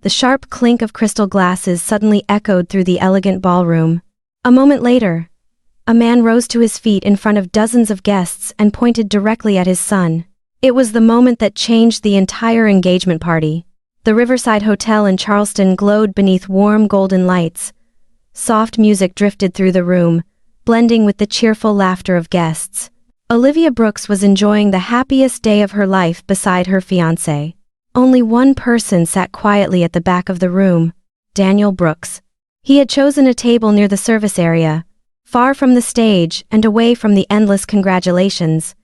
The sharp clink of crystal glasses suddenly echoed through the elegant ballroom. A moment later, a man rose to his feet in front of dozens of guests and pointed directly at his son. It was the moment that changed the entire engagement party. The Riverside Hotel in Charleston glowed beneath warm golden lights. Soft music drifted through the room, blending with the cheerful laughter of guests. Olivia Brooks was enjoying the happiest day of her life beside her fiancé. Only one person sat quietly at the back of the room, Daniel Brooks. He had chosen a table near the service area, far from the stage and away from the endless congratulations.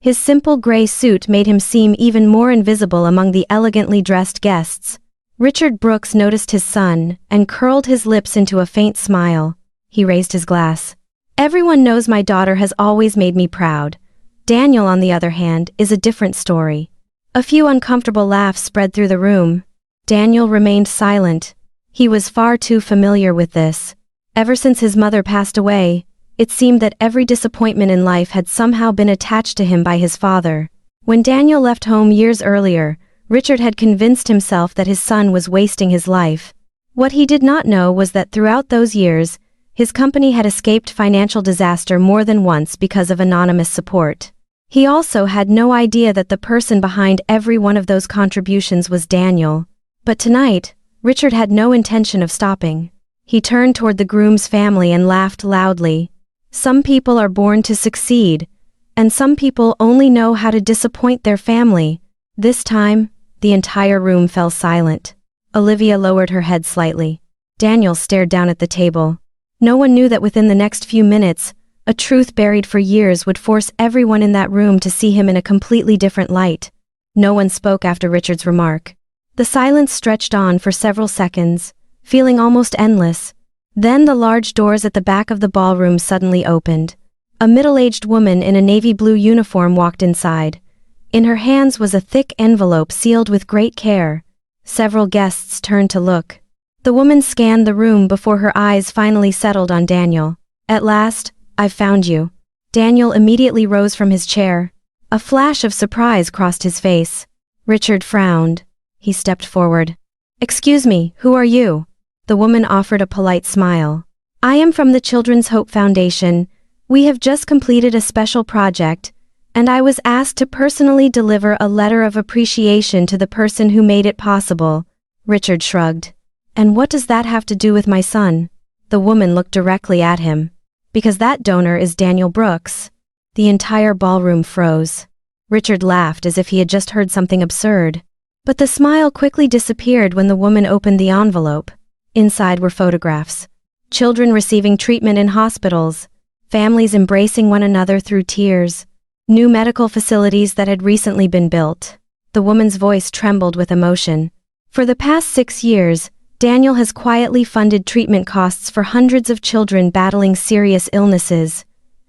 His simple gray suit made him seem even more invisible among the elegantly dressed guests. Richard Brooks noticed his son and curled his lips into a faint smile. He raised his glass. Everyone knows my daughter has always made me proud. Daniel, on the other hand, is a different story. A few uncomfortable laughs spread through the room. Daniel remained silent. He was far too familiar with this. Ever since his mother passed away, it seemed that every disappointment in life had somehow been attached to him by his father. When Daniel left home years earlier, Richard had convinced himself that his son was wasting his life. What he did not know was that throughout those years, his company had escaped financial disaster more than once because of anonymous support. He also had no idea that the person behind every one of those contributions was Daniel. But tonight, Richard had no intention of stopping. He turned toward the groom's family and laughed loudly. Some people are born to succeed, and some people only know how to disappoint their family. This time, the entire room fell silent. Olivia lowered her head slightly. Daniel stared down at the table. No one knew that within the next few minutes, a truth buried for years would force everyone in that room to see him in a completely different light. No one spoke after Richard's remark. The silence stretched on for several seconds, feeling almost endless. Then the large doors at the back of the ballroom suddenly opened. A middle-aged woman in a navy blue uniform walked inside. In her hands was a thick envelope sealed with great care. Several guests turned to look. The woman scanned the room before her eyes finally settled on Daniel. At last, I've found you. Daniel immediately rose from his chair. A flash of surprise crossed his face. Richard frowned. He stepped forward. Excuse me, who are you? The woman offered a polite smile. I am from the Children's Hope Foundation. We have just completed a special project, and I was asked to personally deliver a letter of appreciation to the person who made it possible. Richard shrugged. And what does that have to do with my son? The woman looked directly at him. Because that donor is Daniel Brooks. The entire ballroom froze. Richard laughed as if he had just heard something absurd. But the smile quickly disappeared when the woman opened the envelope. Inside were photographs. Children receiving treatment in hospitals. Families embracing one another through tears. New medical facilities that had recently been built. The woman's voice trembled with emotion. For the past 6 years, Daniel has quietly funded treatment costs for hundreds of children battling serious illnesses.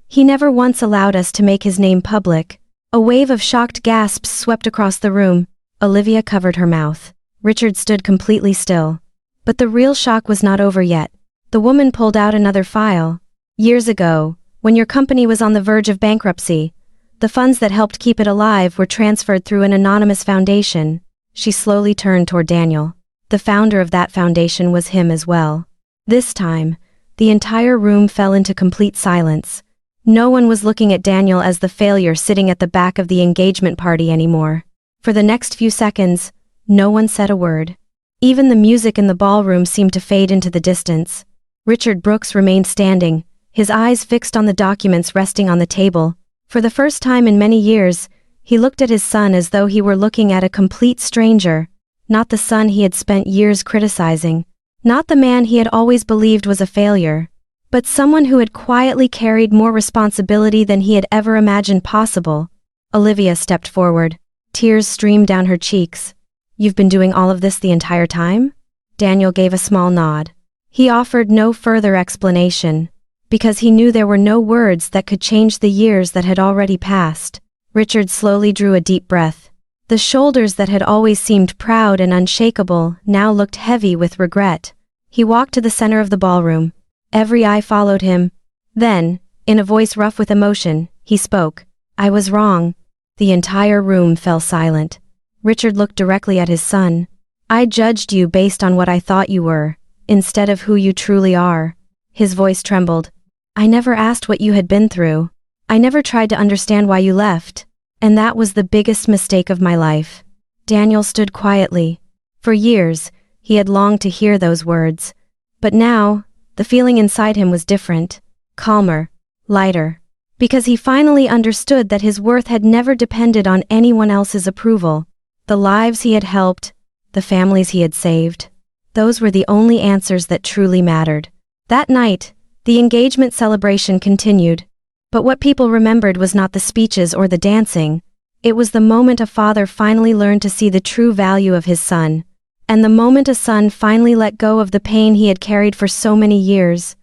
He never once allowed us to make his name public. A wave of shocked gasps swept across the room. Olivia covered her mouth. Richard stood completely still. But the real shock was not over yet. The woman pulled out another file. Years ago, when your company was on the verge of bankruptcy, the funds that helped keep it alive were transferred through an anonymous foundation. She slowly turned toward Daniel. The founder of that foundation was him as well. This time, the entire room fell into complete silence. No one was looking at Daniel as the failure sitting at the back of the engagement party anymore. For the next few seconds, no one said a word. Even the music in the ballroom seemed to fade into the distance. Richard Brooks remained standing, his eyes fixed on the documents resting on the table. For the first time in many years, he looked at his son as though he were looking at a complete stranger. Not the son he had spent years criticizing. Not the man he had always believed was a failure. But someone who had quietly carried more responsibility than he had ever imagined possible. Olivia stepped forward. Tears streamed down her cheeks. You've been doing all of this the entire time? Daniel gave a small nod. He offered no further explanation, because he knew there were no words that could change the years that had already passed. Richard slowly drew a deep breath. The shoulders that had always seemed proud and unshakable now looked heavy with regret. He walked to the center of the ballroom. Every eye followed him. Then, in a voice rough with emotion, he spoke. I was wrong. The entire room fell silent. Richard looked directly at his son. I judged you based on what I thought you were, instead of who you truly are. His voice trembled. I never asked what you had been through. I never tried to understand why you left. And that was the biggest mistake of my life. Daniel stood quietly. For years, he had longed to hear those words. But now, the feeling inside him was different. Calmer. Lighter. Because he finally understood that his worth had never depended on anyone else's approval. The lives he had helped, the families he had saved. Those were the only answers that truly mattered. That night, the engagement celebration continued. But what people remembered was not the speeches or the dancing. It was the moment a father finally learned to see the true value of his son. And the moment a son finally let go of the pain he had carried for so many years.